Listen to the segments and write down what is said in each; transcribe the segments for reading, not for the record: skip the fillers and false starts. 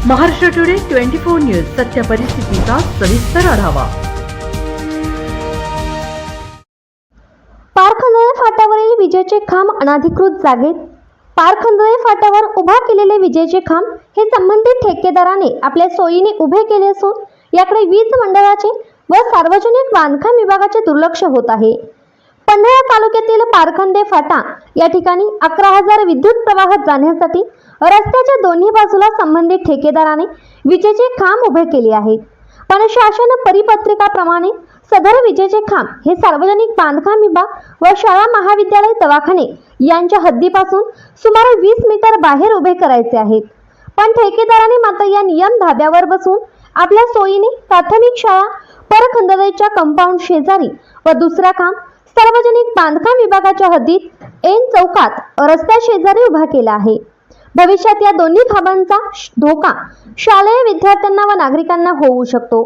Maharashtra today 24 news सत्य परिस्थितीचा सविस्तर आढावा। पारखंदळे फाट्यावरील विजेचे खांब अनधिकृत जागेत। पारखंदळे फाट्यावर उभा केलेले विजेचे खांब हे संबंधित ठेकेदाराने आपल्या सोयीने उभे केले असून याकडे वीज मंडळाचे व सार्वजनिक बांधकाम विभागाचे दुर्लक्ष होत आहे। पन्हाळा तालुक्यातील पारखंदे फाटा या ठिकाणी 11,000 विद्युत प्रवाह जाण्यासाठी रस्त्याच्या दोन्ही बाजूला संबंधित ठेकेदाराने विजेचे खांब उभे केले आहेत, पण शासन परिपत्रकाप्रमाणे सदर विजेचे खांब हे सार्वजनिक बांधकाम विभाग व शाळा महाविद्यालय दवाखाने यांच्या हद्दीपासून सुमारे 20 मीटर बाहेर उभे करायचे आहेत। पण ठेकेदाराने मात्र या नियम धाब्यावर बसून आपल्या सोयीने प्राथमिक शाळा पारखंदळेच्या कंपाऊंड शेजारी व दुसरा खांब सार्वजनिक बांधकाम विभागाच्या हद्दीत ऐन चौकात रस्त्या शेजारी उभा केला आहे। भविष्यात या दोन्ही खांबांचा धोका शालेय विद्यार्थ्यांना व नागरिकांना होऊ शकतो।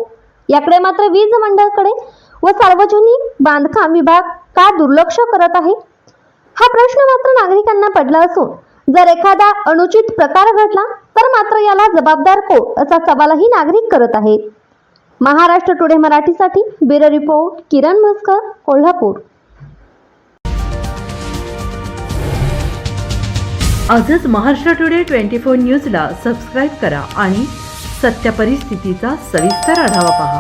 याकडे मात्र वीज मंडळाकडे व सार्वजनिक बांधकाम विभाग का दुर्लक्ष करत आहे, हा प्रश्न मात्र नागरिकांना पडला असून जर एखादा अनुचित प्रकार घडला तर मात्र याला जबाबदार कोण असा सवालही नागरिक करत आहेत। महाराष्ट्र टुडे मराठीसाठी ब्युरो रिपोर्ट किरण म्हसकर, कोल्हापूर। आजच महाराष्ट्र टुडे 24 न्यूजला सबस्क्राईब करा आणि सत्य परिस्थितीचा सविस्तर आढावा पहा।